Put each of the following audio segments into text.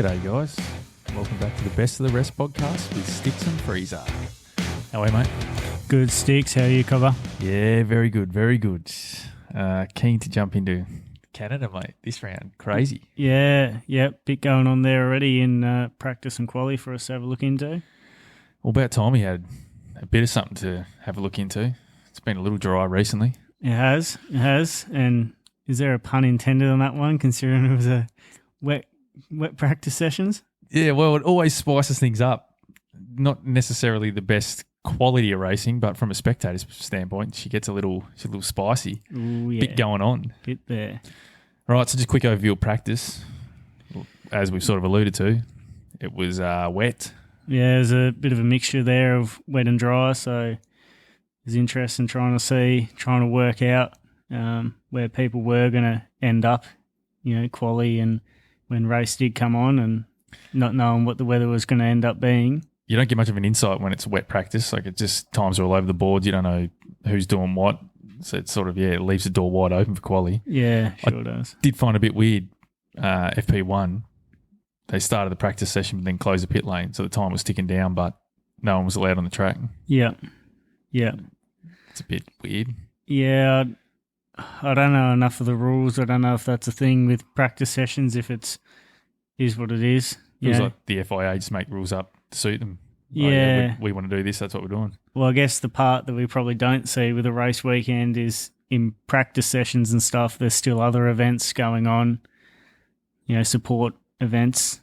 G'day guys, welcome back to the Best of the Rest podcast with Stix and Freeza. How are you, mate? Good, Stix. How are you, cover? Yeah, very good, very good. Keen to jump into Canada, mate, this round. Crazy. Yeah, bit going on there already in practice and quali for us to have a look into. Well, about time we had a bit of something to have a look into. It's been a little dry recently. It has. And is there a pun intended on that one, considering it was a wet practice sessions? Yeah, well, it always spices things up. Not necessarily the best quality of racing, but from a spectator's standpoint, she's a little spicy. Ooh, yeah. Bit going on. Bit there. Right, so just a quick overview of practice. As we've sort of alluded to, it was wet. Yeah, there's a bit of a mixture there of wet and dry, so there's interest in trying to work out where people were going to end up, quali and when race did come on, and not knowing what the weather was going to end up being. You don't get much of an insight when it's wet practice. Like, it just times are all over the board. You don't know who's doing what. So it's sort of, it leaves the door wide open for quali. Yeah, sure does. Did find a bit weird, FP1, they started the practice session but then closed the pit lane. So the time was ticking down, but no one was allowed on the track. Yeah. It's a bit weird. Yeah, I don't know enough of the rules. I don't know if that's a thing with practice sessions, if is what it is. It was like the FIA just make rules up to suit them. Yeah. We want to do this, that's what we're doing. Well, I guess the part that we probably don't see with a race weekend is in practice sessions and stuff, there's still other events going on, support events.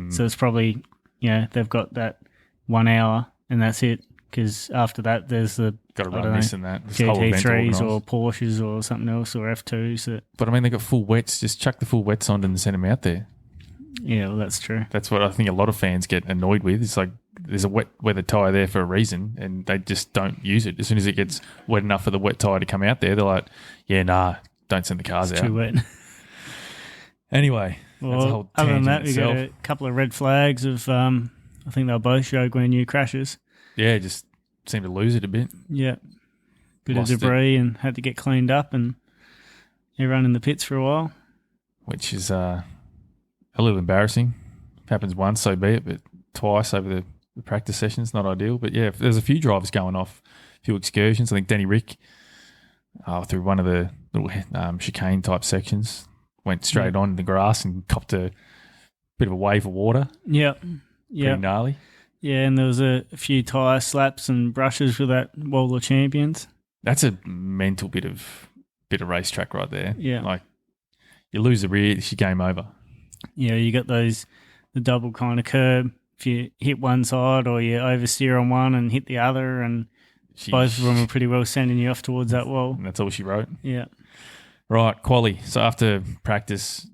So it's probably, they've got that 1 hour and that's it. Because after that, there's the got to run this and that. This whole event GT3s or Porsches or something else or F2s. But I mean, they got full wets. Just chuck the full wets on and send them out there. Yeah, well, that's true. That's what I think a lot of fans get annoyed with. It's like there's a wet weather tyre there for a reason, and they just don't use it. As soon as it gets wet enough for the wet tyre to come out there, they're like, don't send the cars out. Too wet. Anyway, well, that's a whole other than tangent that, we got a couple of red flags of, I think they'll both show Gwen New crashes. Yeah, just seemed to lose it a bit. Yeah. Bit of debris and had to get cleaned up and everyone in the pits for a while. Which is a little embarrassing. If it happens once, so be it, but twice over the practice sessions, not ideal. But yeah, there's a few drivers going off, a few excursions. I think Danny Rick, through one of the little chicane type sections, went straight on in the grass and copped a bit of a wave of water. Yep. Pretty gnarly. Yeah, and there was a few tyre slaps and brushes with that Wall of Champions. That's a mental bit of racetrack right there. Yeah. Like, you lose the rear, it's your game over. Yeah, you got the double kind of curb. If you hit one side or you oversteer on one and hit the other, and both of them are pretty well sending you off towards that wall. And that's all she wrote. Yeah. Right, quali. So after practice,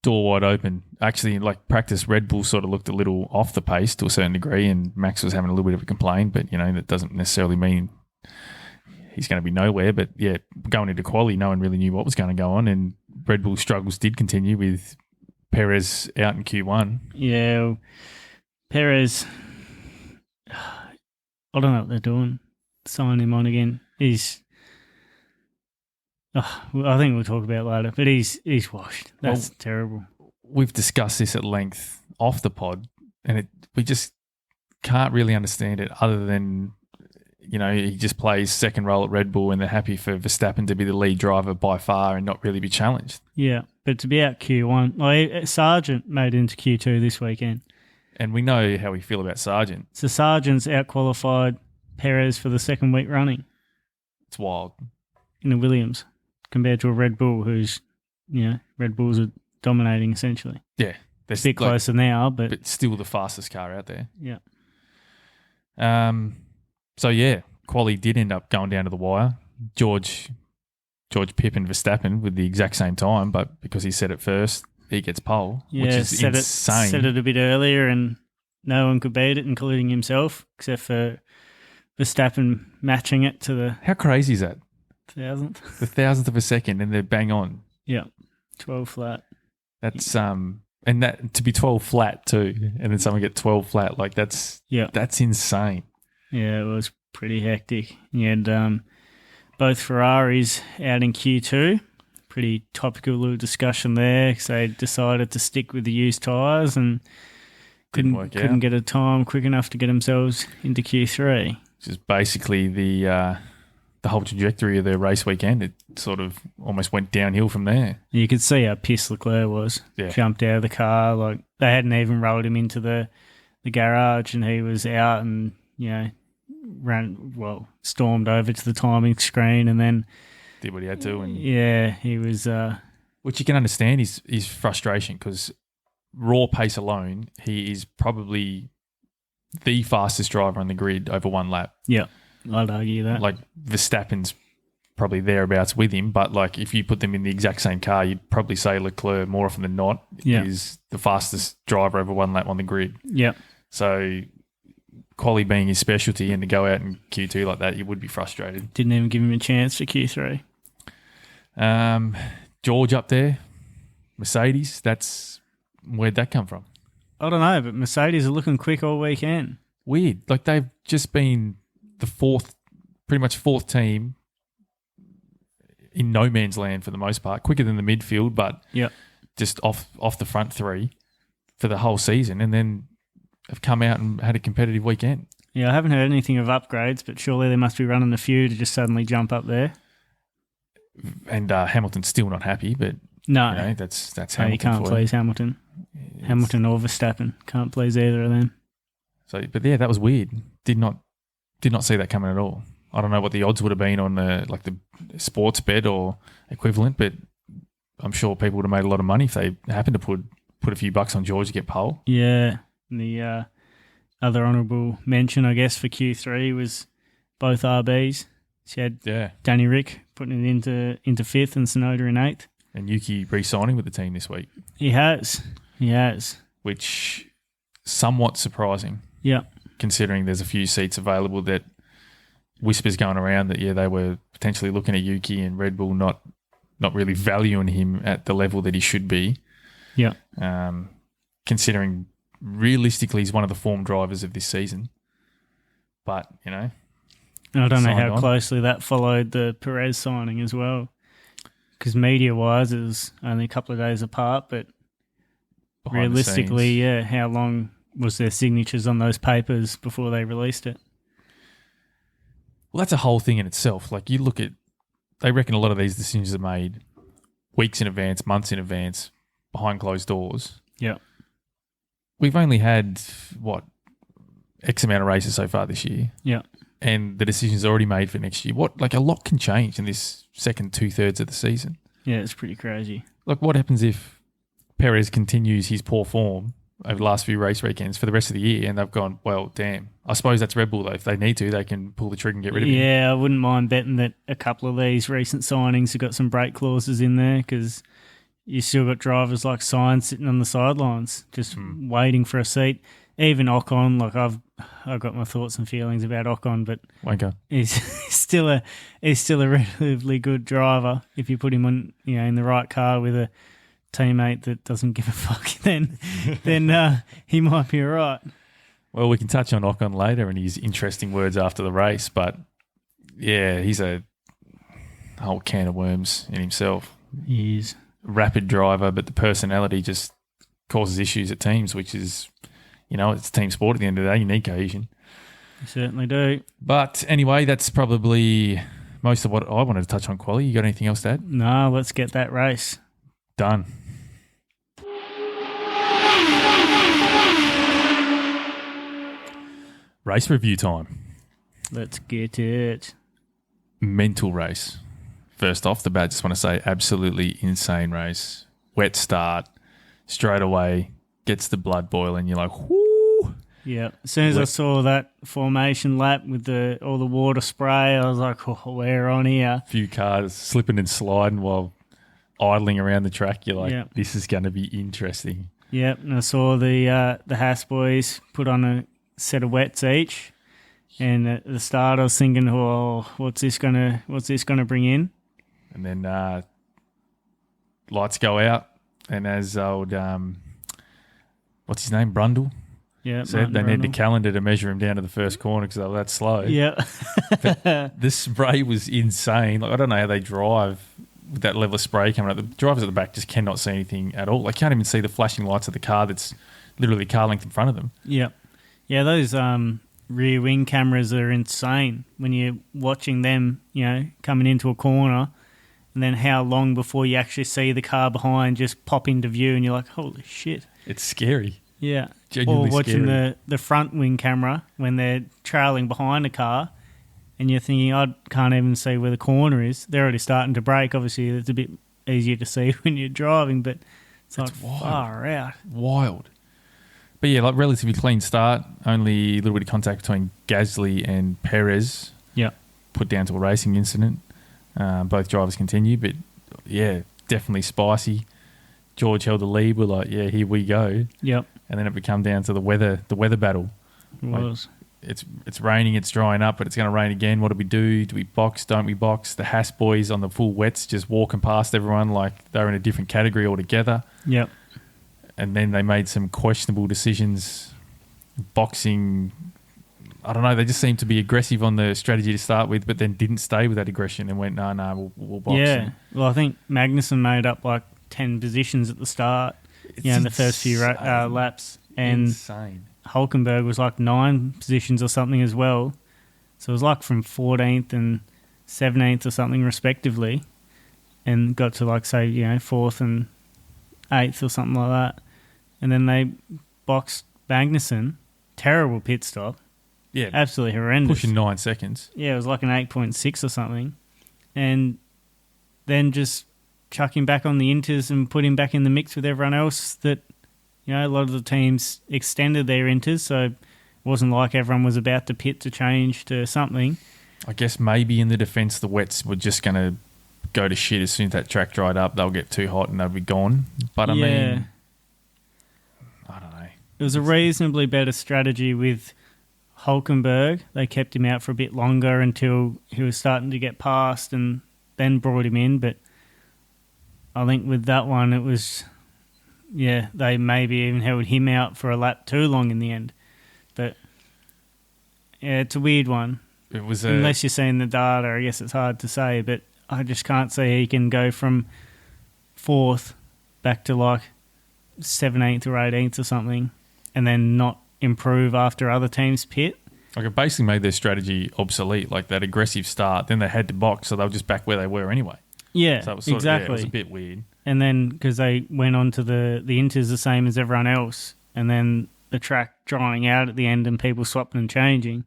door wide open. Actually, like practice, Red Bull sort of looked a little off the pace to a certain degree, and Max was having a little bit of a complaint, but, that doesn't necessarily mean he's going to be nowhere. But, yeah, going into quali, no one really knew what was going to go on, and Red Bull struggles did continue with Perez out in Q1. Yeah, Perez, I don't know what they're doing. Sign him on again. I think we'll talk about it later, but he's washed. That's terrible. We've discussed this at length off the pod, and we just can't really understand it other than, he just plays second role at Red Bull and they're happy for Verstappen to be the lead driver by far and not really be challenged. Yeah, but to be out Q1, Sargent made it into Q2 this weekend. And we know how we feel about Sargent. So Sargent's out-qualified Perez for the second week running. It's wild. In a Williams, compared to a Red Bull who's, Red Bulls are dominating essentially. Yeah. They're a bit closer now, but still the fastest car out there. Yeah. So, yeah, quali did end up going down to the wire. George Pipp and Verstappen with the exact same time, but because he said it first, he gets pole, which is insane. Said it a bit earlier and no one could beat it, including himself, except for Verstappen matching it to the... How crazy is that? 1,000th. The 1,000th of a second, and they're bang on. Yeah, 12 flat. That's and that to be 12 flat too, and then someone get 12 flat, like that's insane. Yeah, it was pretty hectic. You had both Ferraris out in Q2, pretty topical little discussion there because they decided to stick with the used tyres and couldn't get a time quick enough to get themselves into Q3. Which is basically the whole trajectory of their race weekend. It sort of almost went downhill from there. You could see how pissed Leclerc was. Yeah. Jumped out of the car. Like they hadn't even rolled him into the garage and he was out and, stormed over to the timing screen and then did what he had to. And he was... which you can understand his frustration because raw pace alone, he is probably the fastest driver on the grid over one lap. Yeah, I'd argue that. Like Verstappen's probably thereabouts with him, but like if you put them in the exact same car, you'd probably say Leclerc more often than not is the fastest driver over one lap on the grid. Yeah. So quali being his specialty and to go out in Q2 like that, you would be frustrated. Didn't even give him a chance for Q3. George up there, Mercedes, where'd that come from? I don't know, but Mercedes are looking quick all weekend. Weird. Like they've just been pretty much fourth team in no man's land for the most part, quicker than the midfield, but just off the front three for the whole season, and then have come out and had a competitive weekend. Yeah, I haven't heard anything of upgrades, but surely they must be running a few to just suddenly jump up there. And Hamilton's still not happy, but no, that's Hamilton. You can't please Hamilton. Hamilton or Verstappen can't please either of them. So, but yeah, that was weird. Did not see that coming at all. I don't know what the odds would have been on the sports bet or equivalent, but I'm sure people would have made a lot of money if they happened to put a few bucks on George to get pole. Yeah, and the other honourable mention, I guess, for Q3 was both RBs. She had Danny Rick putting it into fifth and Tsunoda in eighth. And Yuki re-signing with the team this week. He has. Which somewhat surprising. Yeah. Considering there's a few seats available that whispers going around that, they were potentially looking at Yuki and Red Bull not really valuing him at the level that he should be. Yeah. Considering realistically he's one of the form drivers of this season. But, I don't know how closely that followed the Perez signing as well. Because media-wise, it was only a couple of days apart, but behind realistically, how long was their signatures on those papers before they released it? Well, that's a whole thing in itself. Like you look at, they reckon a lot of these decisions are made weeks in advance, months in advance, behind closed doors. Yeah. We've only had, X amount of races so far this year. Yeah. And the decision's already made for next year. A lot can change in this second 2/3 of the season. Yeah, it's pretty crazy. Like what happens if Perez continues his poor form over the last few race weekends for the rest of the year and they've gone, well, damn. I suppose that's Red Bull though. If they need to, they can pull the trigger and get rid of him. Yeah, I wouldn't mind betting that a couple of these recent signings have got some break clauses in there because you still got drivers like Sainz sitting on the sidelines just waiting for a seat. Even Ocon, I've got my thoughts and feelings about Ocon, but Wanker. He's still a relatively good driver. If you put him on, in the right car with a teammate that doesn't give a fuck, then he might be all right. Well, we can touch on Ocon later and his interesting words after the race, but yeah, he's a whole can of worms in himself. He is. Rapid driver, but the personality just causes issues at teams, which is... it's team sport at the end of the day. You need cohesion. You certainly do. But anyway, that's probably most of what I wanted to touch on, Quali. You got anything else to add? No, let's get that race. Done. Race review time. Let's get it. Mental race. First off the bat, just want to say absolutely insane race. Wet start, straight away, gets the blood boiling. You're like, whoo. Yeah. As soon as I saw that formation lap with all the water spray, I was like, oh, we're on here. A few cars slipping and sliding while idling around the track. You're like, This is going to be interesting. Yep. And I saw the Haas boys put on a set of wets each. And at the start, I was thinking, oh, what's this gonna bring in? And then lights go out, and as old what's his name, Brundle? Yeah, said they needed a calendar to measure him down to the first corner because they were that slow. Yeah, this spray was insane. Like I don't know how they drive with that level of spray coming up. The drivers at the back just cannot see anything at all. They can't even see the flashing lights of the car that's literally car length in front of them. Yeah. Yeah, those rear wing cameras are insane when you're watching them, coming into a corner, and then how long before you actually see the car behind just pop into view and you're like, holy shit. It's scary. Yeah. Genuinely or watching scary. the front wing camera when they're trailing behind a car and you're thinking, I can't even see where the corner is. They're already starting to brake. Obviously, it's a bit easier to see when you're driving, but it's like far out. Wild. But yeah, like relatively clean start. Only a little bit of contact between Gasly and Perez. Yeah. Put down to a racing incident. Both drivers continue, but yeah, definitely spicy. George held the lead. We're like, yeah, here we go. Yep. And then it would come down to the weather battle. It was. It's raining, it's drying up, but it's going to rain again. What do we do? Do we box? Don't we box? The Haas boys on the full wets just walking past everyone like they're in a different category altogether. Yep. And then they made some questionable decisions. Boxing, I don't know, they just seemed to be aggressive on the strategy to start with, but then didn't stay with that aggression and went, no, we'll box. Yeah. Well, I think Magnussen made up like 10 positions at the start, in the first few laps. And insane. Hulkenberg was like 9 positions or something as well. So it was like from 14th and 17th or something respectively, and got to like, say, 4th and 8th or something like that. And then they boxed Magnussen. Terrible pit stop. Yeah. Absolutely horrendous. Pushing 9 seconds. Yeah, it was like an 8.6 or something. And then just chuck him back on the inters and put him back in the mix with everyone else that, a lot of the teams extended their inters, so it wasn't like everyone was about to pit to change to something. I guess maybe in the defence, the wets were just going to go to shit as soon as that track dried up. They'll get too hot and they'll be gone. But I mean, I don't know. It was a reasonably better strategy with Hulkenberg. They kept him out for a bit longer until he was starting to get past and then brought him in. But I think with that one, it was, they maybe even held him out for a lap too long in the end. But, it's a weird one. It was unless you're seeing the data, I guess it's hard to say, but I just can't see he can go from 4th back to like 17th or 18th or something and then not improve after other teams pit. Like it basically made their strategy obsolete, like that aggressive start. Then they had to box, so they were just back where they were anyway. Yeah, so it was exactly. It was a bit weird. And then because they went on to the inters the same as everyone else, and then the track drying out at the end and people swapping and changing,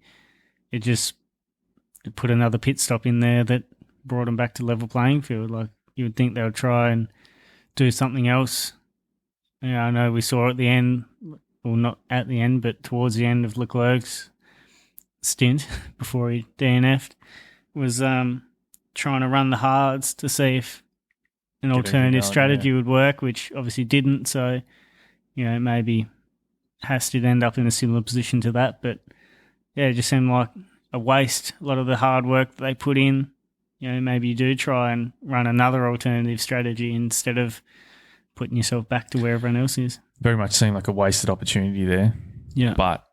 it put another pit stop in there that brought them back to level playing field. Like you would think they would try and do something else. I know we saw at the end, well, not at the end, but towards the end of Leclerc's stint before he DNF'd, was trying to run the hards to see if an alternative strategy would work, which obviously didn't. So, maybe Haas did end up in a similar position to that. But, it just seemed like a waste. A lot of the hard work that they put in, maybe you do try and run another alternative strategy instead of putting yourself back to where everyone else is. Very much seemed like a wasted opportunity there. Yeah. But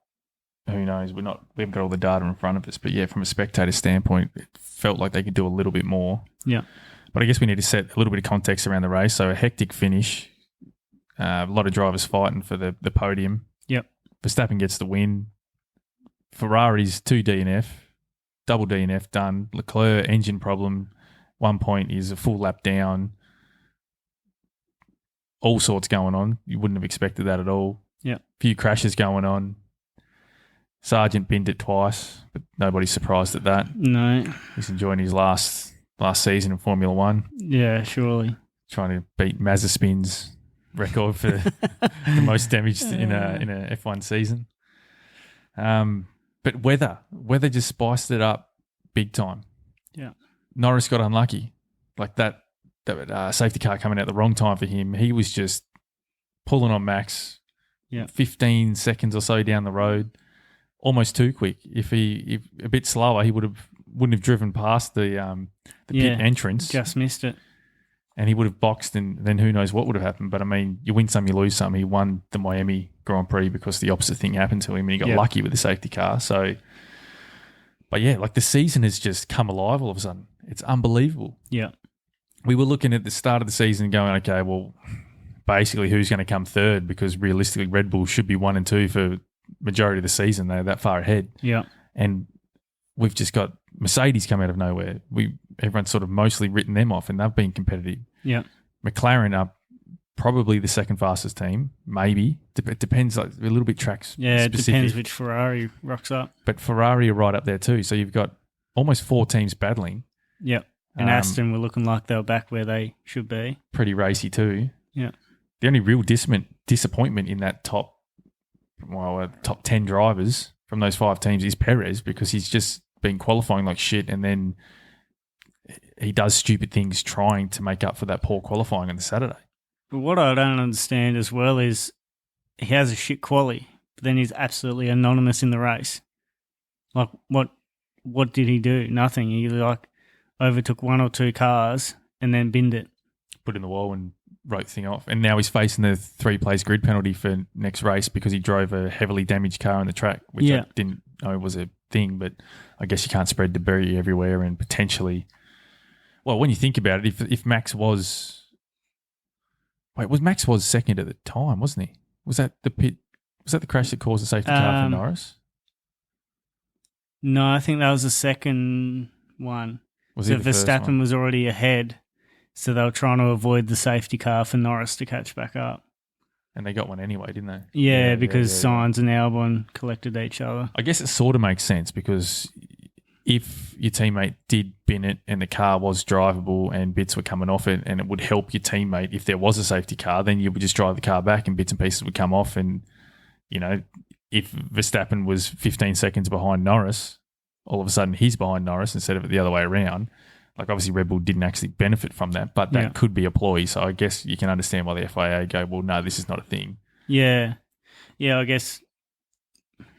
who knows? We haven't got all the data in front of us. But yeah, from a spectator standpoint, it felt like they could do a little bit more. Yeah. But I guess we need to set a little bit of context around the race. So a hectic finish, a lot of drivers fighting for the podium. Yep. Verstappen gets the win. Ferrari's 2 DNF, double DNF done. Leclerc, engine problem. 1 point is a full lap down. All sorts going on. You wouldn't have expected that at all. Yeah. Few crashes going on. Sargent binned it twice, but nobody's surprised at that. No. He's enjoying his last season in Formula One. Yeah, surely. Trying to beat Mazepin's record for the most damage in a F1 season. But weather just spiced it up big time. Yeah. Norris got unlucky. Like that safety car coming out the wrong time for him. He was just pulling on Max. Yeah. 15 seconds or so down the road. Almost too quick. If a bit slower, he wouldn't have driven past the pit entrance. Just missed it. And he would have boxed, and then who knows what would have happened. But I mean, you win some, you lose some. He won the Miami Grand Prix because the opposite thing happened to him, and he got lucky with the safety car. So, but yeah, like the season has just come alive all of a sudden. It's unbelievable. Yeah. we were looking at the start of the season going, okay, well, basically who's going to come third? Because realistically, Red Bull should be 1 and 2 for majority of the season. They're that far ahead. Yeah. And we've just got Mercedes come out of nowhere. Everyone's sort of mostly written them off, and they've been competitive. Yeah. McLaren are probably the second fastest team, maybe. It depends, like a little bit track specific. Yeah, it depends which Ferrari rocks up. But Ferrari are right up there too. So you've got almost 4 teams battling. Yeah. And Aston were looking like they were back where they should be. Pretty racy too. Yeah. The only real disappointment in that top 10 drivers from those 5 teams is Perez, because he's just been qualifying like shit, and then he does stupid things trying to make up for that poor qualifying on the Saturday. But what I don't understand as well is he has a shit quali, but then he's absolutely anonymous in the race. Like, what did he do? Nothing. He overtook 1 or 2 cars and then binned it. Put in the wall and wrote the thing off. And now he's facing the 3-place grid penalty for next race because he drove a heavily damaged car on the track, which I didn't know was a thing, but I guess you can't spread debris everywhere and potentially... Well, when you think about it, if Max was... Max was second at the time, wasn't he? Was that the crash that caused the safety car for Norris? No, I think that was the second one. So Verstappen was already ahead, so they were trying to avoid the safety car for Norris to catch back up. And they got one anyway, didn't they? Yeah, because Sainz and Albon collected each other. I guess it sort of makes sense, because if your teammate did bin it and the car was drivable and bits were coming off it, and it would help your teammate if there was a safety car, then you would just drive the car back and bits and pieces would come off. And, if Verstappen was 15 seconds behind Norris, all of a sudden he's behind Norris instead of it the other way around. Like, obviously Red Bull didn't actually benefit from that, but that could be a ploy. So I guess you can understand why the FIA go, well, no, this is not a thing. Yeah. Yeah, I guess,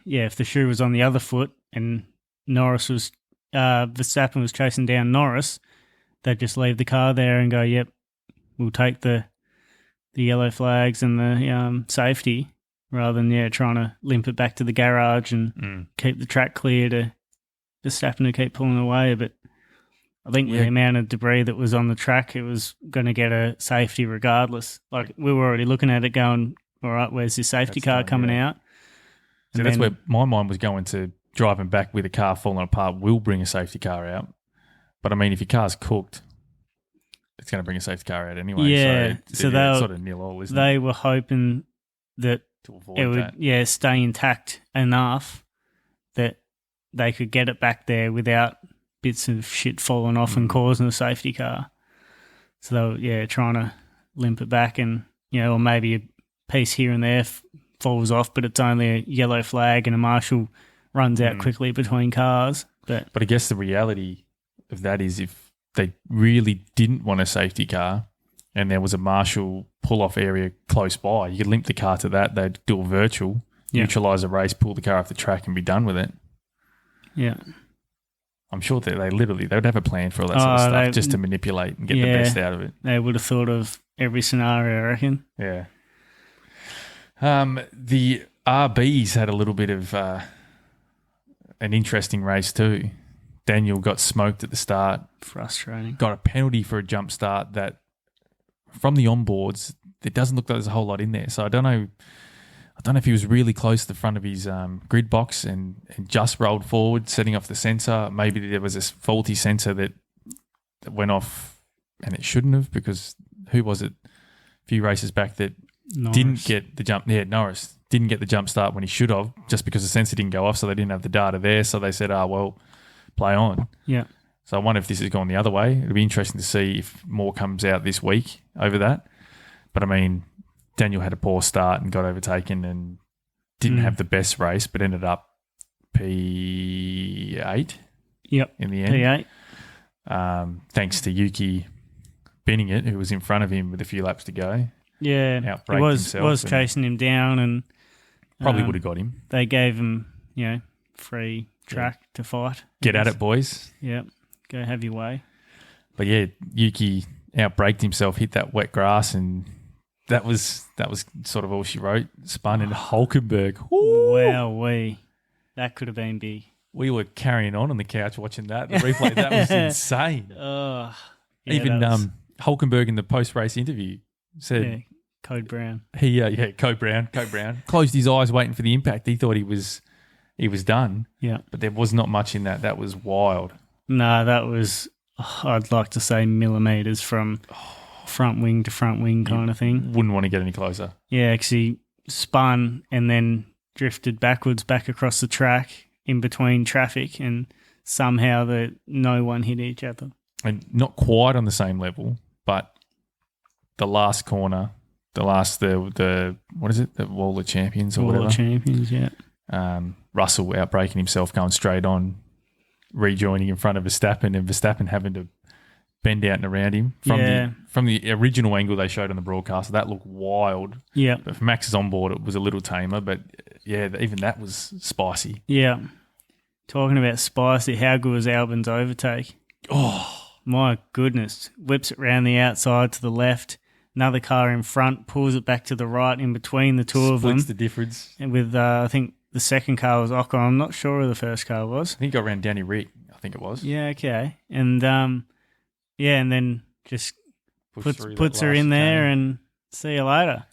if the shoe was on the other foot and Verstappen was chasing down Norris, they'd just leave the car there and go, yep, we'll take the yellow flags and the safety, rather than, trying to limp it back to the garage and keep the track clear to Verstappen to keep pulling away. But I think the amount of debris that was on the track, it was going to get a safety regardless. Like, we were already looking at it going, all right, where's this safety car coming out? So that's where my mind was going to. Driving back with a car falling apart will bring a safety car out. But, I mean, if your car's cooked, it's going to bring a safety car out anyway. Yeah. So it's sort of nil-all, isn't it? They were hoping that it would stay intact enough that they could get it back there without bits of shit falling off and causing a safety car. So they were, trying to limp it back and, or maybe a piece here and there falls off, but it's only a yellow flag and a marshal runs out quickly between cars. But I guess the reality of that is, if they really didn't want a safety car and there was a marshal pull-off area close by, you could limp the car to that. They'd do a virtual, neutralise a race, pull the car off the track and be done with it. Yeah. I'm sure that they would have a plan for all that sort of stuff, just to manipulate and get the best out of it. They would have thought of every scenario, I reckon. Yeah. The RBs had a little bit of... an interesting race too. Daniel got smoked at the start. Frustrating. Got a penalty for a jump start that, from the onboards, it doesn't look like there's a whole lot in there. So I don't know if he was really close to the front of his grid box and just rolled forward, setting off the sensor. Maybe there was a faulty sensor that went off and it shouldn't have, because who was it a few races back that didn't get the jump? Yeah, Norris didn't get the jump start when he should have, just because the sensor didn't go off, so they didn't have the data there. So they said, play on. Yeah. So I wonder if this has gone the other way. It'll be interesting to see if more comes out this week over that. But, I mean, Daniel had a poor start and got overtaken and didn't have the best race, but ended up P8 in the end. P8. Thanks to Yuki binning it, who was in front of him with a few laps to go. Yeah, he was chasing him down and probably would have got him. They gave him, free track to fight. Get at it, boys. Yeah, go have your way. But yeah, Yuki outbraked himself, hit that wet grass, and that was sort of all she wrote. Spun in Hulkenberg. Wowee, that could have been big. We were carrying on the couch watching that. The replay, that was insane. Hulkenberg in the post-race interview said Yeah, Code Brown. Code Brown closed his eyes waiting for the impact. He thought he was done. Yeah. But there was not much in that. That was wild. No, that was, I'd like to say millimetres from front wing to front wing kind of thing. Wouldn't want to get any closer. Yeah, because he spun and then drifted backwards back across the track in between traffic, and somehow no one hit each other. And not quite on the same level, but the last corner, the what is it? The Wall of Champions or whatever. Wall of Champions, yeah. Russell outbraking himself, going straight on, rejoining in front of Verstappen, and Verstappen having to bend out and around him. From the original angle they showed on the broadcast, that looked wild. Yeah. But for Max's onboard, it was a little tamer. But yeah, even that was spicy. Yeah. Talking about spicy, how good was Albon's overtake? Oh, my goodness. Whips it round the outside to the left. Another car in front, pulls it back to the right in between the two of them. Splits the difference. And with, I think the second car was Ocon. I'm not sure who the first car was. I think he got around Danny Rick, I think it was. Yeah, okay. And, and then just puts her in there and see you later.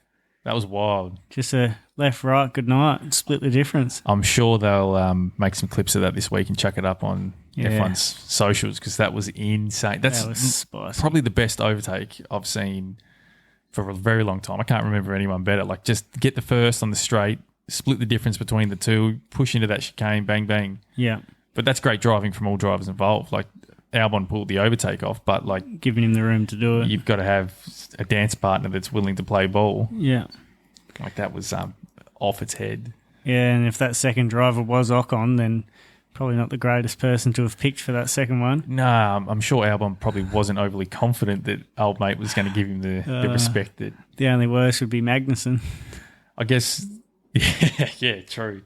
That was wild. Just a left, right, good night, split the difference. I'm sure they'll make some clips of that this week and chuck it up on F1's socials, because that was insane. That was spicy. Probably the best overtake I've seen for a very long time. I can't remember anyone better. Like, just get the first on the straight, split the difference between the two, push into that chicane, bang, bang. Yeah. But that's great driving from all drivers involved. Like, Albon pulled the overtake off, but like giving him the room to do it. You've got to have a dance partner that's willing to play ball. Yeah. Like, that was off its head. Yeah, and if that second driver was Ocon, then probably not the greatest person to have picked for that second one. Nah, I'm sure Albon probably wasn't overly confident that old mate was going to give him the respect that... The only worst would be Magnussen. I guess, yeah, true.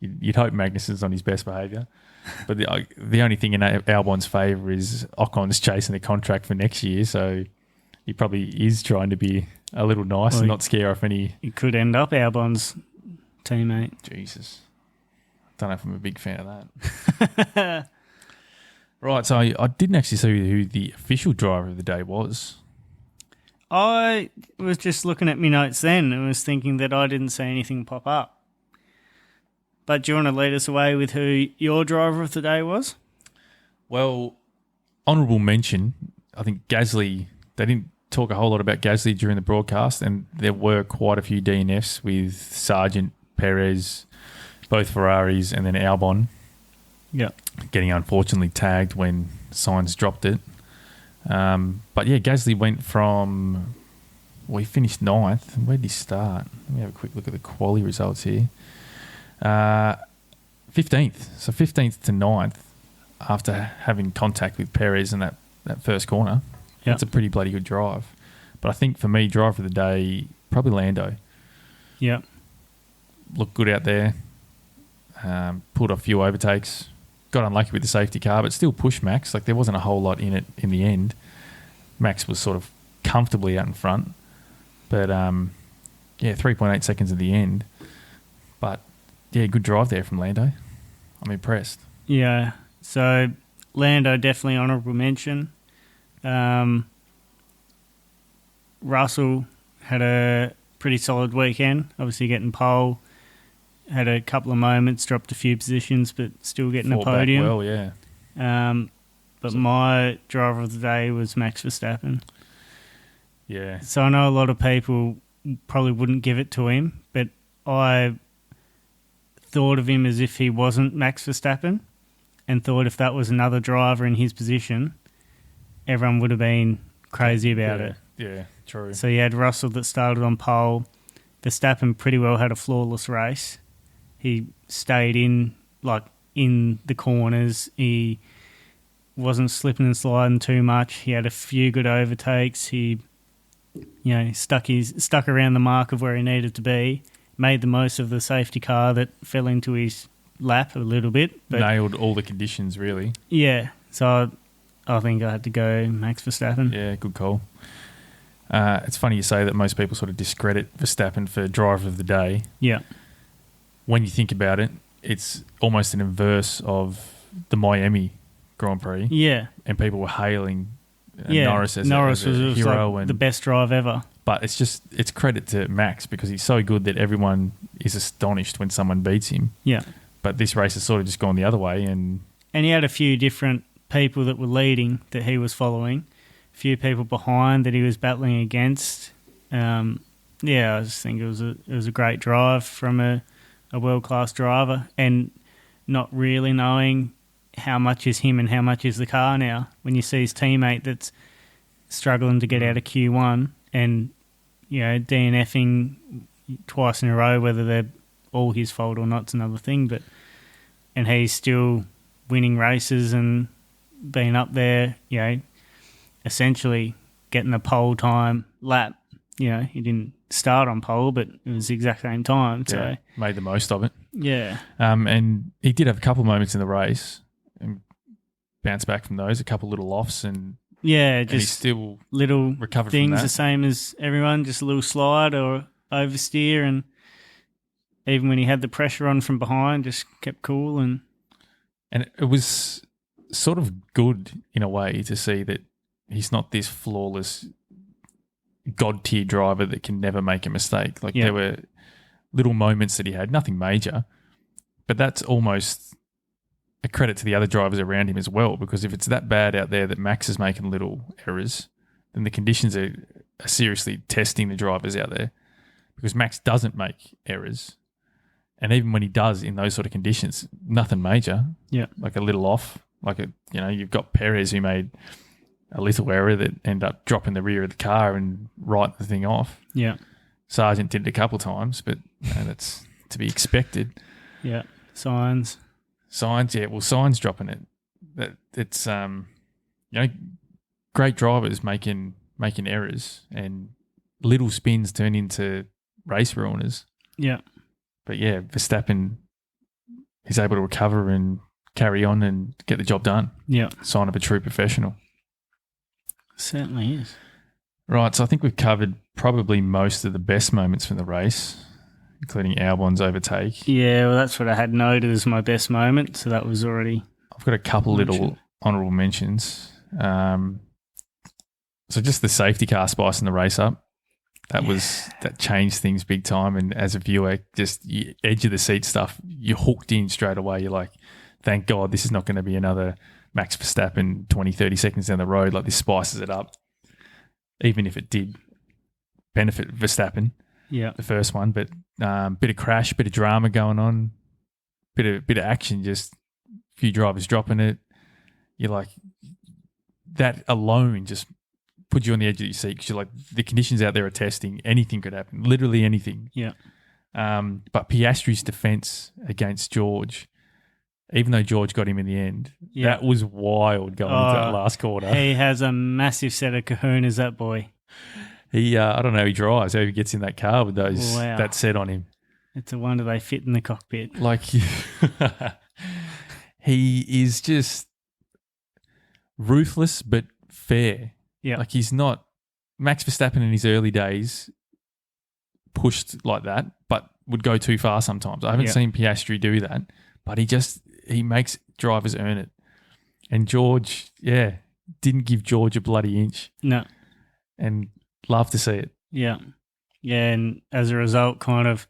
You'd hope Magnussen's on his best behaviour. But the only thing in Albon's favour is Ocon's chasing the contract for next year, so he probably is trying to be a little nice and not scare off any... He could end up Albon's teammate. Jesus. Don't know if I'm a big fan of that. Right, so I didn't actually see who the official driver of the day was. I was just looking at my notes then and was thinking that I didn't see anything pop up. But do you want to lead us away with who your driver of the day was? Well, honourable mention, I think Gasly, they didn't talk a whole lot about Gasly during the broadcast, and there were quite a few DNFs with Sargent, Perez, both Ferraris, and then Albon. Yeah. Getting unfortunately tagged when Sainz dropped it. But yeah, Gasly went from... Well, he finished 9th. Where did he start? Let me have a quick look at the quali results here. 15th. So 15th to 9th after having contact with Perez in that first corner. Yep. That's a pretty bloody good drive. But I think for me, driver of the day, probably Lando. Yeah. Looked good out there. Pulled off a few overtakes. Got unlucky with the safety car, but still pushed Max. Like, there wasn't a whole lot in it in the end. Max was sort of comfortably out in front. But, 3.8 seconds at the end. But, yeah, good drive there from Lando. I'm impressed. Yeah. So, Lando, definitely honourable mention. Russell had a pretty solid weekend. Obviously getting pole. Had a couple of moments, dropped a few positions, but still getting a podium. Well, yeah. But my driver of the day was Max Verstappen. Yeah. So I know a lot of people probably wouldn't give it to him, but I thought of him as if he wasn't Max Verstappen, and thought if that was another driver in his position, everyone would have been crazy about it. Yeah, true. So you had Russell that started on pole. Verstappen pretty well had a flawless race. He stayed in the corners. He wasn't slipping and sliding too much. He had a few good overtakes. He, stuck around the mark of where he needed to be. Made the most of the safety car that fell into his lap a little bit. But nailed all the conditions, really. Yeah. So I think I had to go Max Verstappen. Yeah, good call. It's funny you say that most people sort of discredit Verstappen for driver of the day. Yeah. When you think about it, it's almost an inverse of the Miami Grand Prix. Yeah. And people were hailing Norris as a was hero, like and the best drive ever. But it's credit to Max because he's so good that everyone is astonished when someone beats him. Yeah. But this race has sort of just gone the other way, and he had a few different people that were leading that he was following, a few people behind that he was battling against. I just think it was a great drive from a world class driver, and not really knowing how much is him and how much is the car now. When you see his teammate that's struggling to get out of Q1 and DNFing twice in a row, whether they're all his fault or not, it's another thing. And he's still winning races and being up there, essentially getting a pole time lap. He didn't start on pole, but it was the exact same time. So made the most of it. Yeah. And he did have a couple of moments in the race and bounced back from those, a couple of little offs, and he's still little recovered things from that. The same as everyone, just a little slide or oversteer, and even when he had the pressure on from behind, just kept cool. And it was sort of good in a way to see that he's not this flawless god-tier driver that can never make a mistake. There were little moments that he had, nothing major, but that's almost a credit to the other drivers around him as well, because if it's that bad out there that Max is making little errors, then the conditions are seriously testing the drivers out there, because Max doesn't make errors. And even when he does in those sort of conditions, nothing major. Yeah. Like a little off. You've got Perez who made a little error that ended up dropping the rear of the car and writing the thing off. Yeah. Sargent did it a couple of times, but that's to be expected. Yeah. Signs, yeah. Well, Signs dropping it. It's great drivers making errors, and little spins turn into race ruiners. Yeah. But yeah, Verstappen is able to recover and carry on and get the job done. Yeah. Sign of a true professional. Certainly is. Right, so I think we've covered probably most of the best moments from the race, including Albon's overtake. Yeah, well, that's what I had noted as my best moment, so that was already I've got a couple little honourable mentions. So just the safety car spicing the race up. That changed things big time, and as a viewer, just edge of the seat stuff, you're hooked in straight away. You're like, thank God this is not going to be another Max Verstappen 20, 30 seconds down the road. Like, this spices it up, even if it did benefit Verstappen, the first one. But bit of crash, bit of drama going on, bit of action, just a few drivers dropping it. You're like, that alone just put you on the edge of your seat, because you're like, the conditions out there are testing. Anything could happen, literally anything. Yeah. But Piastri's defence against George, even though George got him in the end, that was wild going into that last quarter. He has a massive set of kahunas, that boy. He, I don't know how he drives, how he gets in that car with that set on him. It's a wonder they fit in the cockpit. Like, he is just ruthless but fair. Yeah. Like, he's not Max Verstappen in his early days pushed like that, but would go too far sometimes. I haven't seen Piastri do that, but he makes drivers earn it. And George, didn't give George a bloody inch. No. And love to see it. Yeah. Yeah, and as a result, kind of,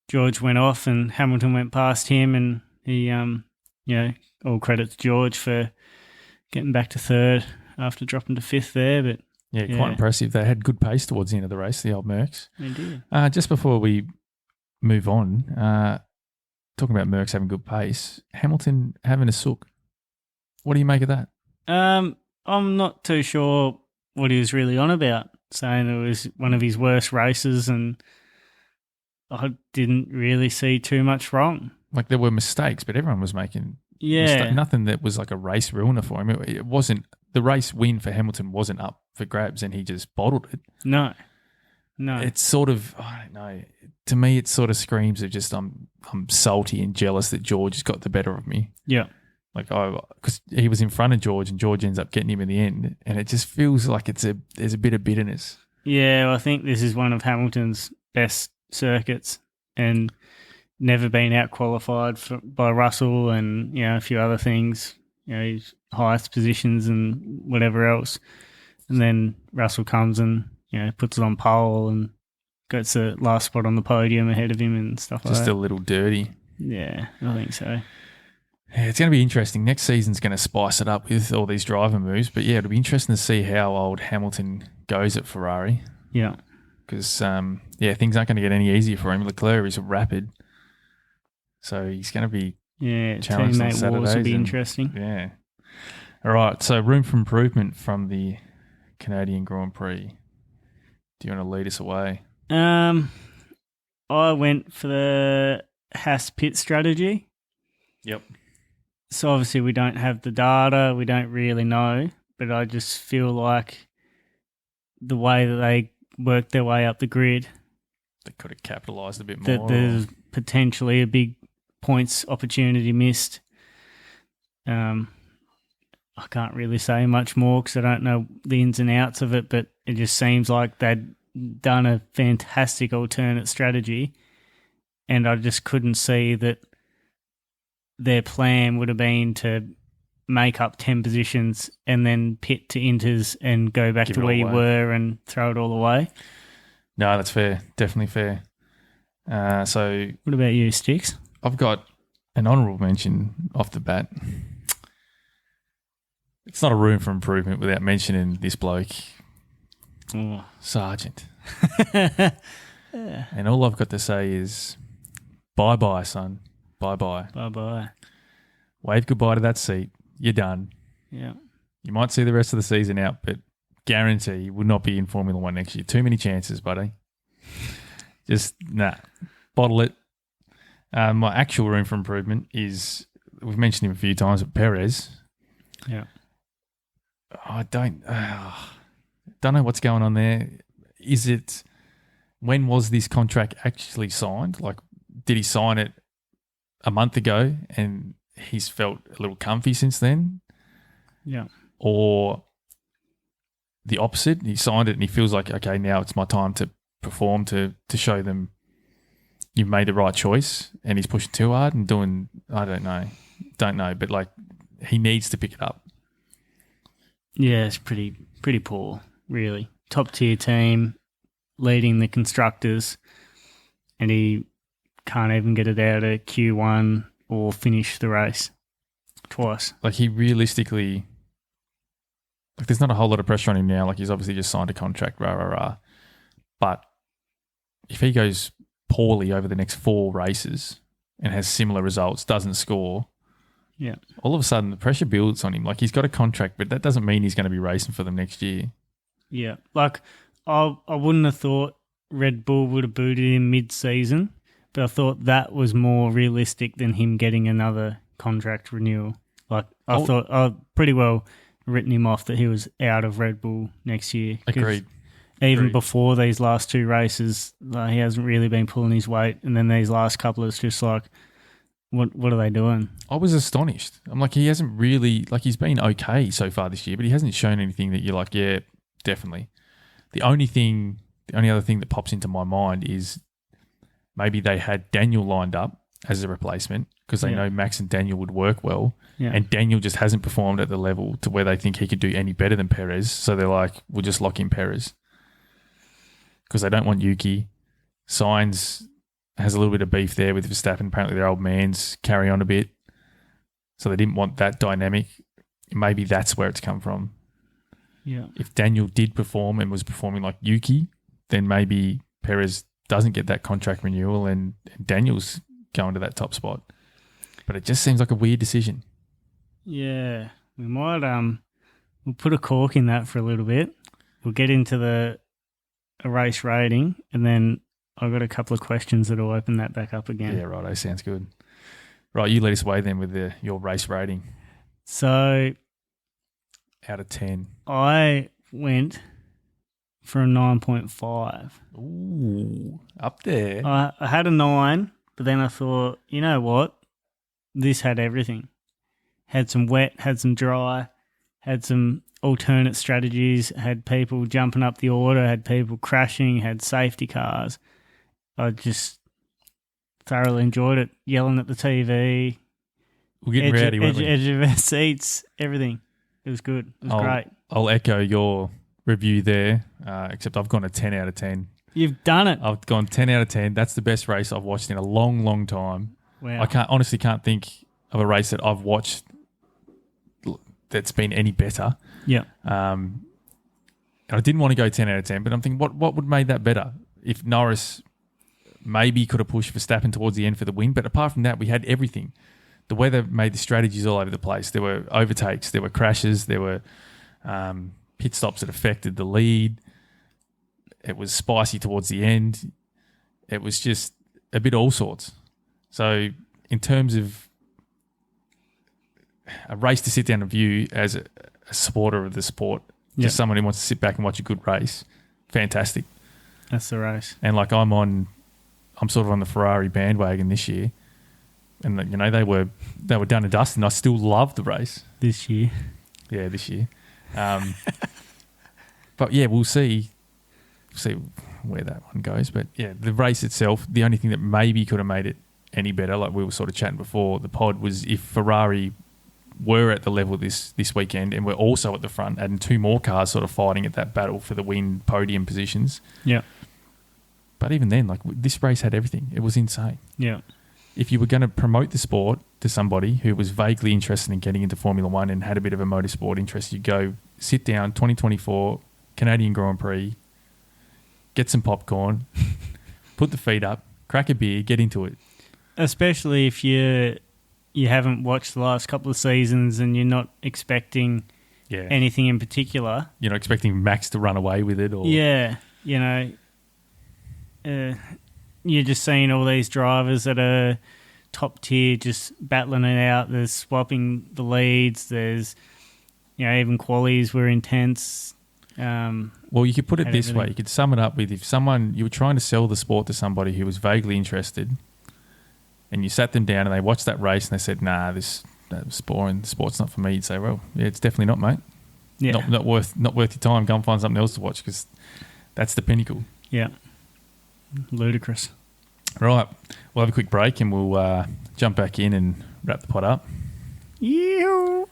George went off and Hamilton went past him, and he, all credit to George for getting back to third after dropping to fifth there. But quite impressive. They had good pace towards the end of the race, the old Mercs. They did. Just before we move on, talking about Mercs having good pace, Hamilton having a sook. What do you make of that? I'm not too sure what he was really on about, saying it was one of his worst races, and I didn't really see too much wrong. Like, there were mistakes, but everyone was making nothing that was like a race ruiner for him. It wasn't, the race win for Hamilton wasn't up for grabs, and he just bottled it. No. It's sort of, I don't know. To me, it sort of screams of just I'm salty and jealous that George has got the better of me. Yeah. Like, because he was in front of George, and George ends up getting him in the end, and it just feels like there's a bit of bitterness. Yeah, well, I think this is one of Hamilton's best circuits, and never been out qualified by Russell, and a few other things. He's highest positions and whatever else. And then Russell comes and, puts it on pole and gets the last spot on the podium ahead of him and stuff like that. Just a little dirty. Yeah, I think so. Yeah, it's going to be interesting. Next season's going to spice it up with all these driver moves. But yeah, it'll be interesting to see how old Hamilton goes at Ferrari. Yeah. Because, things aren't going to get any easier for him. Leclerc is rapid. So he's going to be challenged on teammate Saturdays. wars will be interesting. Yeah. All right, so room for improvement from the Canadian Grand Prix. Do you want to lead us away? I went for the Haas pit strategy. Yep. So obviously we don't have the data, we don't really know, but I just feel like the way that they worked their way up the grid, they could have capitalised a bit more. That there's potentially a big points opportunity missed. I can't really say much more because I don't know the ins and outs of it, but it just seems like they'd done a fantastic alternate strategy, and I just couldn't see that their plan would have been to make up 10 positions and then pit to inters and go back to where you were and throw it all away. No, that's fair. Definitely fair. So, what about you, Stix? I've got an honourable mention off the bat. It's not a room for improvement without mentioning this bloke, Sargent. And all I've got to say is, bye-bye, son. Bye-bye. Bye-bye. Wave goodbye to that seat. You're done. Yeah. You might see the rest of the season out, but guarantee you will not be in Formula One next year. Too many chances, buddy. Just, bottle it. My actual room for improvement is, we've mentioned him a few times, but Perez. Yeah. I don't know what's going on there. When was this contract actually signed? Like, did he sign it a month ago and he's felt a little comfy since then? Yeah. Or the opposite, he signed it and he feels like, okay, now it's my time to perform, to show them you've made the right choice, and he's pushing too hard and doing, I don't know, but like, he needs to pick it up. Yeah, it's pretty poor, really. Top tier team, leading the constructors, and he can't even get it out of Q1 or finish the race twice. Like, he realistically, like, there's not a whole lot of pressure on him now. Like, he's obviously just signed a contract, But if he goes poorly over the next 4 races and has similar results, doesn't score, yeah, all of a sudden the pressure builds on him. Like, he's got a contract, but that doesn't mean he's going to be racing for them next year. Yeah, like, I wouldn't have thought Red Bull would have booted him mid-season, but I thought that was more realistic than him getting another contract renewal. Like, I thought I pretty well written him off that he was out of Red Bull next year. Agreed. Even before these last 2 races, like, he hasn't really been pulling his weight, and then these last couple, it's just like, what are they doing? I was astonished. I'm like, he hasn't really, like, he's been okay so far this year, but he hasn't shown anything that you're like, yeah, definitely. The only other thing that pops into my mind is maybe they had Daniel lined up as a replacement because they know Max and Daniel would work well, and Daniel just hasn't performed at the level to where they think he could do any better than Perez. So they're like, we'll just lock in Perez because they don't want Yuki. Sainz has a little bit of beef there with Verstappen. Apparently their old man's carry on a bit. So they didn't want that dynamic. Maybe that's where it's come from. Yeah. If Daniel did perform and was performing like Yuki, then maybe Perez doesn't get that contract renewal and Daniel's going to that top spot. But it just seems like a weird decision. Yeah. We might we'll put a cork in that for a little bit. We'll get into a race rating, and then I've got a couple of questions that will open that back up again. Yeah, righto. Sounds good. Right, you lead us away then with your race rating. So, out of 10. I went for a 9.5. Ooh, up there. I had a 9, but then I thought, you know what? This had everything. Had some wet, had some dry, had some alternate strategies, had people jumping up the order, had people crashing, had safety cars. I just thoroughly enjoyed it, yelling at the TV. We're getting rowdy, weren't we? Edge of our seats, everything. It was good. It was great. I'll echo your review there, except I've gone a 10 out of 10. You've done it. I've gone 10 out of 10. That's the best race I've watched in a long, long time. Wow. I honestly can't think of a race that I've watched that's been any better. Yeah. I didn't want to go 10 out of 10, but I'm thinking, what would have made that better? If Norris maybe could have pushed Verstappen towards the end for the win, but apart from that, we had everything. The weather made the strategies all over the place. There were overtakes, there were crashes, there were pit stops that affected the lead. It was spicy towards the end. It was just a bit all sorts. So in terms of a race to sit down and view as a supporter of the sport, just someone who wants to sit back and watch a good race, fantastic. That's the race. And like I'm sort of on the Ferrari bandwagon this year, and they were done and dusted, and I still love the race this year. Yeah, this year. But yeah, we'll see where that one goes. But yeah, the race itself, the only thing that maybe could have made it any better, like we were sort of chatting before the pod, was if Ferrari were at the level this weekend and we're also at the front, adding two more cars sort of fighting at that battle for the win podium positions. Yeah. But even then, like this race had everything. It was insane. Yeah. If you were going to promote the sport to somebody who was vaguely interested in getting into Formula One and had a bit of a motorsport interest, you go sit down, 2024 Canadian Grand Prix, get some popcorn, put the feet up, crack a beer, get into it. Especially if you haven't watched the last couple of seasons and you're not expecting anything in particular. You're not expecting Max to run away with it, or you're just seeing all these drivers that are top tier just battling it out. There's swapping the leads. There's, even qualies were intense. Well, you could put it this way. You could sum it up with, if you were trying to sell the sport to somebody who was vaguely interested, and you sat them down and they watched that race and they said, nah, that was boring. The sport's not for me. You'd say, well, yeah, it's definitely not, mate. Yeah. Not worth your time. Go and find something else to watch, because that's the pinnacle. Yeah. Ludicrous. Right. We'll have a quick break and we'll jump back in and wrap the pot up. Yeah.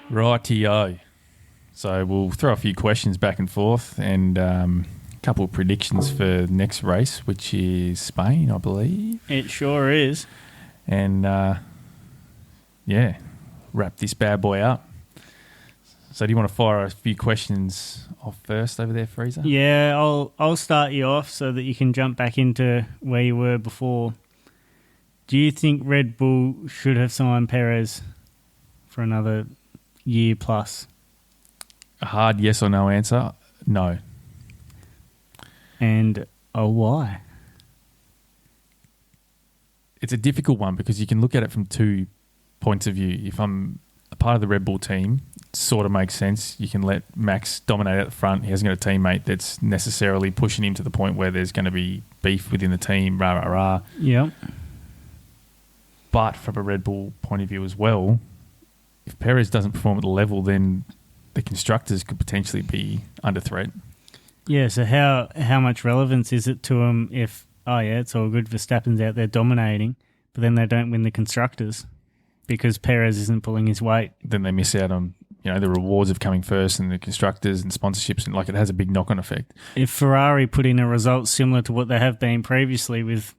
Rightio. So we'll throw a few questions back and forth and a couple of predictions for next race, which is Spain, I believe. It sure is. And, wrap this bad boy up. So do you want to fire a few questions off first over there, Freeza? Yeah, I'll start you off so that you can jump back into where you were before. Do you think Red Bull should have signed Perez for another year plus? A hard yes or no answer, no. And why? It's a difficult one because you can look at it from two points of view. If I'm a part of the Red Bull team, it sort of makes sense. You can let Max dominate at the front. He hasn't got a teammate that's necessarily pushing him to the point where there's going to be beef within the team, rah, rah, rah. Yeah. But from a Red Bull point of view as well, if Perez doesn't perform at the level, then the constructors could potentially be under threat. Yeah, so how much relevance is it to them if, it's all good, Verstappen's out there dominating, but then they don't win the constructors because Perez isn't pulling his weight? Then they miss out on, the rewards of coming first and the constructors and sponsorships, and it has a big knock-on effect. If Ferrari put in a result similar to what they have been previously with,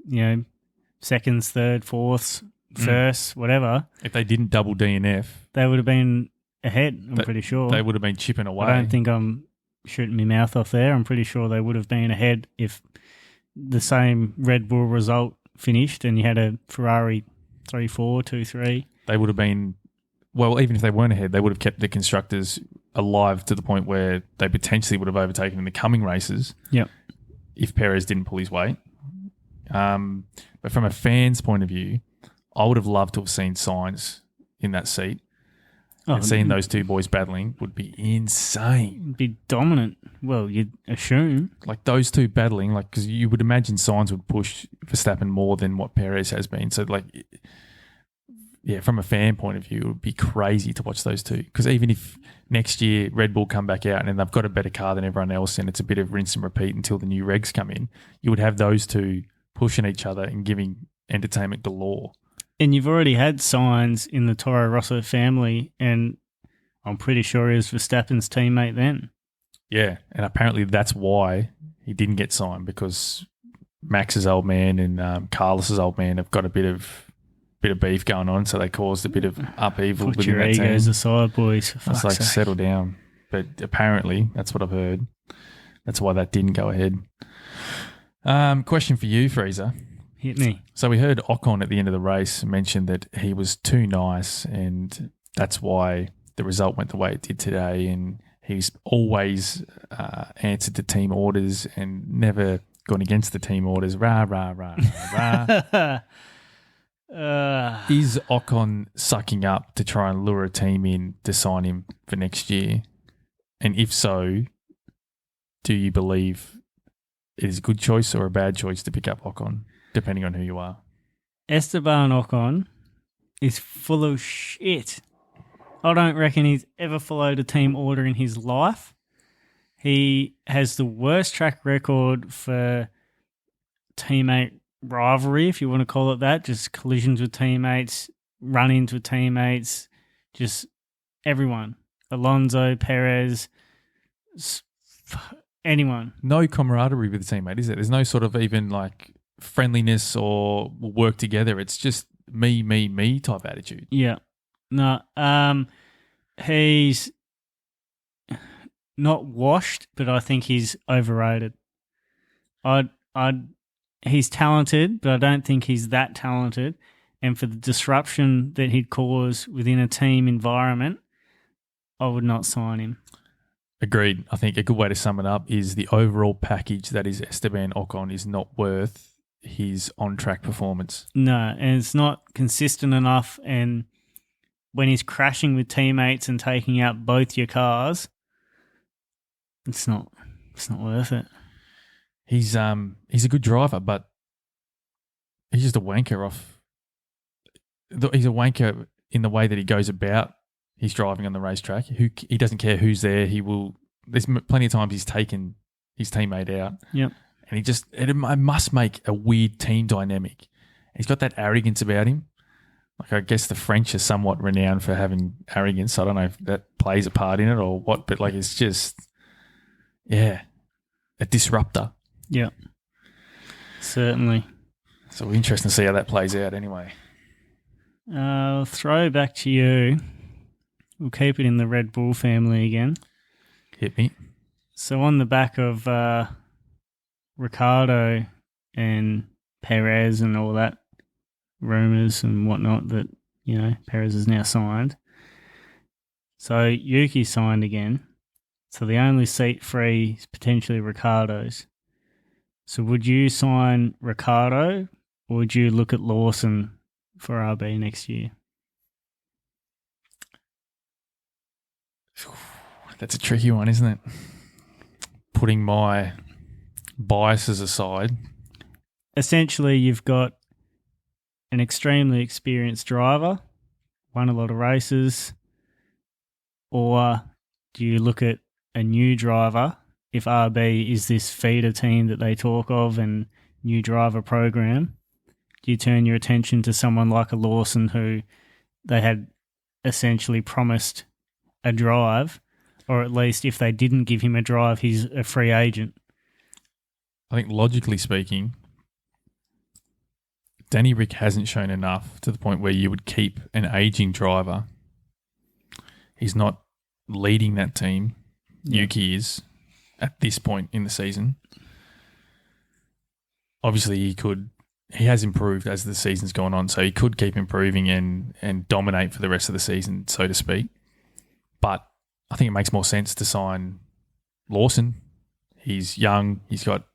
seconds, third, fourths, first, whatever. If they didn't double DNF, they would have been ahead, I'm pretty sure. They would have been chipping away. I don't think I'm shooting my mouth off there. I'm pretty sure they would have been ahead if the same Red Bull result finished and you had a Ferrari 3-4, 2-3. They would have been, well, even if they weren't ahead, they would have kept the constructors alive to the point where they potentially would have overtaken in the coming races. Yep. If Perez didn't pull his weight. But from a fan's point of view, I would have loved to have seen Sainz in that seat. And seeing those two boys battling would be insane. Be dominant. Well, you'd assume. Like those two battling, because you would imagine Sainz would push Verstappen more than what Perez has been. So, from a fan point of view, it would be crazy to watch those two. Because even if next year Red Bull come back out and they've got a better car than everyone else and it's a bit of rinse and repeat until the new regs come in, you would have those two pushing each other and giving entertainment galore. And you've already had signs in the Toro Rosso family, and I'm pretty sure he was Verstappen's teammate then. Yeah, and apparently that's why he didn't get signed, because Max's old man and Carlos's old man have got a bit of beef going on, so they caused a bit of upheaval Put within your that egos team. aside, boys. For It's fuck's like, sake. settle down. But apparently, that's what I've heard. That's why that didn't go ahead. Question for you, Freeza. Hit me. So we heard Ocon at the end of the race mention that he was too nice, and that's why the result went the way it did today. And he's always answered to team orders and never gone against the team orders. Rah, rah, rah, rah, rah. Is Ocon sucking up to try and lure a team in to sign him for next year? And if so, do you believe it is a good choice or a bad choice to pick up Ocon, depending on who you are? Esteban Ocon is full of shit. I don't reckon he's ever followed a team order in his life. He has the worst track record for teammate rivalry, if you want to call it that. Just collisions with teammates, run-ins with teammates, just everyone. Alonso, Perez, anyone. No camaraderie with the teammate, is it? There's no sort of even like friendliness or work together. It's just me type attitude. Yeah. No. He's not washed, but I think he's overrated. He's talented, but I don't think he's that talented. And for the disruption that he'd cause within a team environment, I would not sign him. Agreed. I think a good way to sum it up is the overall package that is Esteban Ocon is not worth his on-track performance. No, and it's not consistent enough. And when he's crashing with teammates and taking out both your cars, it's not worth it. He's a good driver, but he's just a wanker off. He's a wanker in the way that he goes about his driving on the racetrack. He doesn't care who's there. He will. There's plenty of times he's taken his teammate out. Yep. And it must make a weird team dynamic. He's got that arrogance about him. Like, I guess the French are somewhat renowned for having arrogance. I don't know if that plays a part in it or what, but like, it's just, yeah, a disruptor. Yeah, certainly. So interesting to see how that plays out anyway. I'll throw back to you. We'll keep it in the Red Bull family again. Hit me. So on the back of Ricardo and Perez and all that, rumours and whatnot that, Perez is now signed. So Yuki signed again. So the only seat free is potentially Ricardo's. So would you sign Ricardo or would you look at Lawson for RB next year? That's a tricky one, isn't it? Putting my biases aside. Essentially, you've got an extremely experienced driver, won a lot of races, or do you look at a new driver? If RB is this feeder team that they talk of and new driver program, do you turn your attention to someone like a Lawson who they had essentially promised a drive, or at least if they didn't give him a drive, he's a free agent? I think logically speaking, Danny Rick hasn't shown enough to the point where you would keep an aging driver. He's not leading that team. Yeah. Yuki is at this point in the season. Obviously, he has improved as the season's gone on, so he could keep improving and dominate for the rest of the season, so to speak. But I think it makes more sense to sign Lawson. He's young. He's got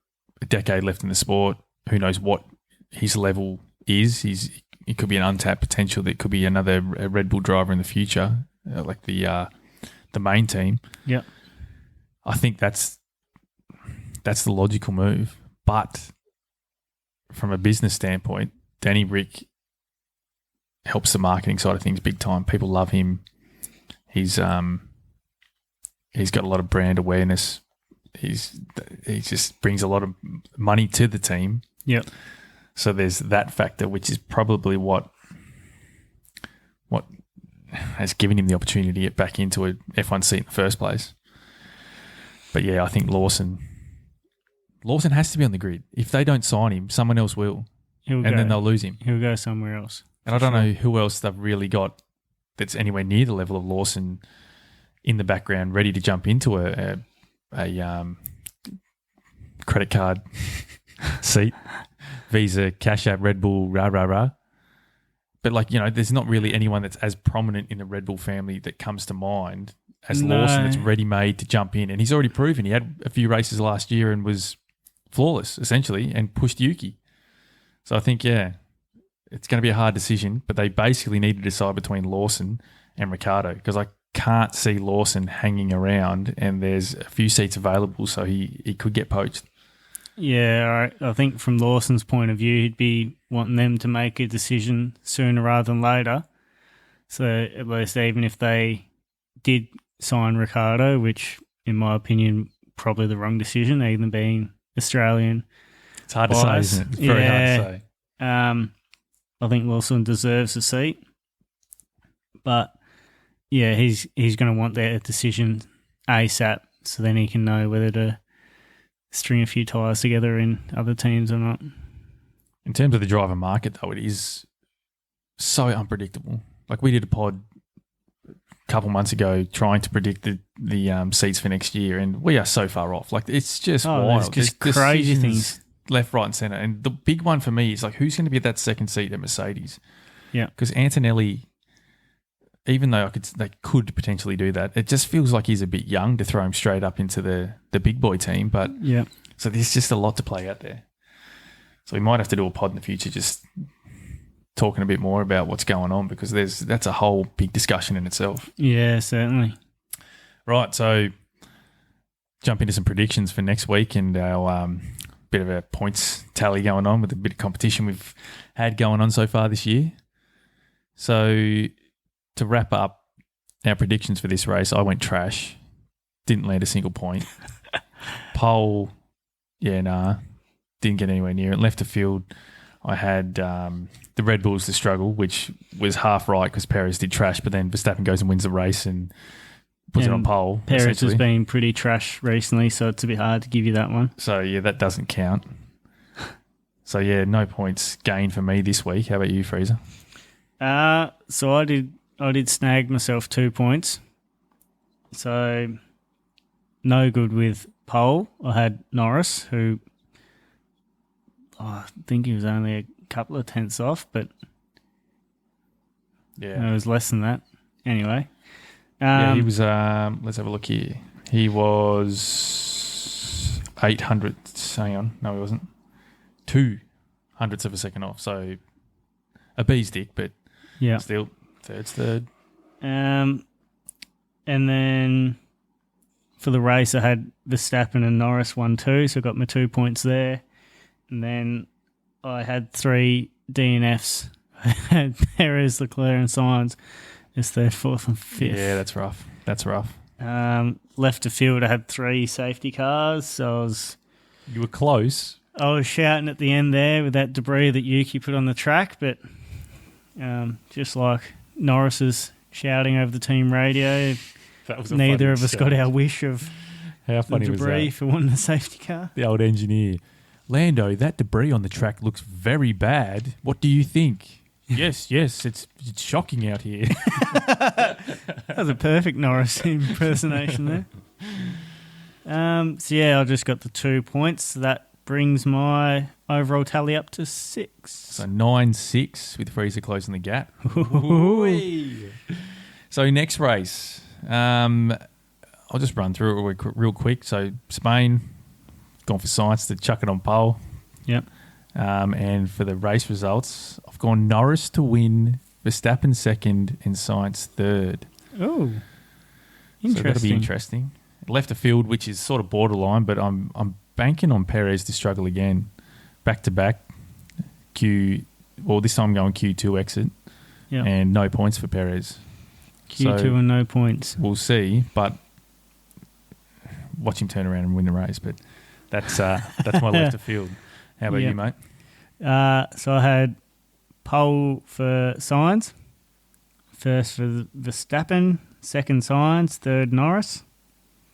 a decade left in the sport. Who knows what his level is? He could be an untapped potential that could be another Red Bull driver in the future, like the main team. Yeah. I think that's the logical move. But from a business standpoint, Danny Rick helps the marketing side of things big time. People love him. He's got a lot of brand awareness. He just brings a lot of money to the team. Yep. So there's that factor, which is probably what has given him the opportunity to get back into a F1 seat in the first place. But yeah, I think Lawson has to be on the grid. If they don't sign him, someone else will. Then they'll lose him. He'll go somewhere else. And I don't know who else they've really got that's anywhere near the level of Lawson in the background, ready to jump into a credit card seat, Visa, Cash App, Red Bull, rah, rah, rah. But there's not really anyone that's as prominent in the Red Bull family that comes to mind as Lawson that's ready-made to jump in. And he's already proven. He had a few races last year and was flawless, essentially, and pushed Yuki. So I think, it's going to be a hard decision, but they basically need to decide between Lawson and Ricciardo, because I can't see Lawson hanging around, and there's a few seats available, so he could get poached. Yeah, I think from Lawson's point of view, he'd be wanting them to make a decision sooner rather than later. So at least even if they did sign Ricciardo, which in my opinion, probably the wrong decision, even being Australian. It's hard to say, isn't it? It's very hard to say. I think Lawson deserves a seat. But yeah, he's going to want their decision ASAP, so then he can know whether to string a few tyres together in other teams or not. In terms of the driver market, though, it is so unpredictable. Like, we did a pod a couple months ago trying to predict the seats for next year, and we are so far off. Like, it's just wild. There's just crazy things. Left, right and centre. And the big one for me is, like, who's going to be at that second seat at Mercedes? Yeah. Because Antonelli, even though they could potentially do that, it just feels like he's a bit young to throw him straight up into the big boy team. But yeah, so there's just a lot to play out there. So we might have to do a pod in the future just talking a bit more about what's going on, because that's a whole big discussion in itself. Yeah, certainly. Right, so jump into some predictions for next week and our bit of a points tally going on with a bit of competition we've had going on so far this year. So to wrap up our predictions for this race, I went trash. Didn't land a single point. Pole, didn't get anywhere near it. Left the field, I had the Red Bulls to struggle, which was half right because Perez did trash, but then Verstappen goes and wins the race and puts it on pole. Perez has been pretty trash recently, so it's a bit hard to give you that one. So, yeah, that doesn't count. So, yeah, no points gained for me this week. How about you, Freeza? So I did snag myself 2 points. So no good with pole. I had Norris, who I think he was only a couple of tenths off, but yeah, it was less than that. Anyway. He was, let's have a look here. He was 800. Hang on. No, he wasn't. 200ths of a second off. So a bee's dick, but still, third's third. And then for the race, I had Verstappen and Norris 1-2, so I got my 2 points there. And then I had 3 DNFs. I had Perez, Leclerc, and Sainz as third, fourth, and fifth. Yeah, that's rough. Left of field, I had 3 safety cars, so you were close. I was shouting at the end there with that debris that Yuki put on the track, but just like Norris is shouting over the team radio, neither of us got our wish of how funny the debris was that? for winning the safety car. The old engineer. Lando, that debris on the track looks very bad. What do you think? Yes, it's shocking out here. That was a perfect Norris impersonation there. So yeah, I just got the 2 points. So that brings my overall tally up to 6. So 9-6 with Freezer closing the gap. So next race, I'll just run through it real quick. So Spain, gone for Sainz to chuck it on pole. Yep. And for the race results, I've gone Norris to win, Verstappen second, and Sainz third. Oh, interesting. So that'll be interesting. Left a field, which is sort of borderline, but I'm banking on Perez to struggle again, back to back. This time I'm going Q2 exit, and no points for Perez. Q2 so and no points. We'll see, but watch him turn around and win the race. But that's my left of field. How about you, mate? So I had pole for Sainz, First for Verstappen, second Sainz, third Norris.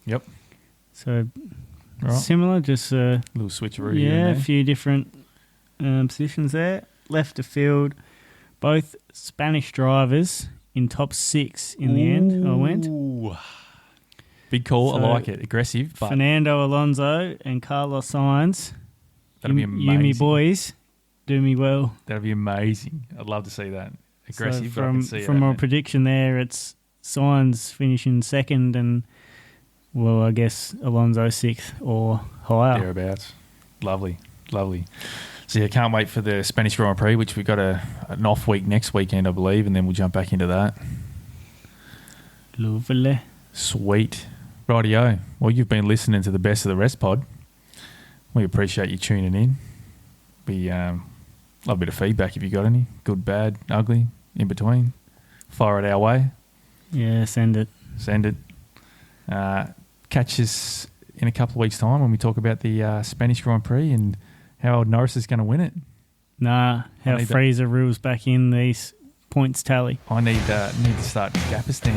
Yep. So Right. similar, just Little switcheroo here yeah, and a few different positions there. Left of field, both Spanish drivers in top 6 in the end. I went. Ooh. Big call. I So, like it. Aggressive, but Fernando Alonso and Carlos Sainz. that'd be You amazing. me boys, do me well. That'd be amazing. I'd love to see that. Aggressive, So but I can see from that. a prediction there, it's Sainz finishing second and, well, I guess Alonso 6th or higher. Thereabouts. Lovely. So, yeah, can't wait for the Spanish Grand Prix, which we've got an off week next weekend, I believe, and then we'll jump back into that. Lovely. Sweet. Rightio. Well, you've been listening to the Best of the Rest pod. We appreciate you tuning in. We love a bit of feedback if you got any. Good, bad, ugly, in between. Fire it our way. Yeah, send it. Send it. Catch us in a couple of weeks' time when we talk about the Spanish Grand Prix and how old Norris is going to win it. Nah, how need that. Freeza rules back in these points tally. I need to start Gapistan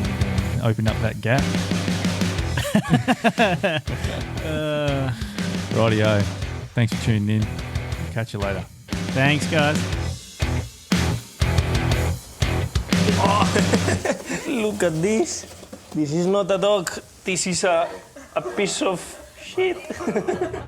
and open up that gap. Rightio. Thanks for tuning in. Catch you later. Thanks, guys. Look at this. This is not a dog. This is a piece of shit.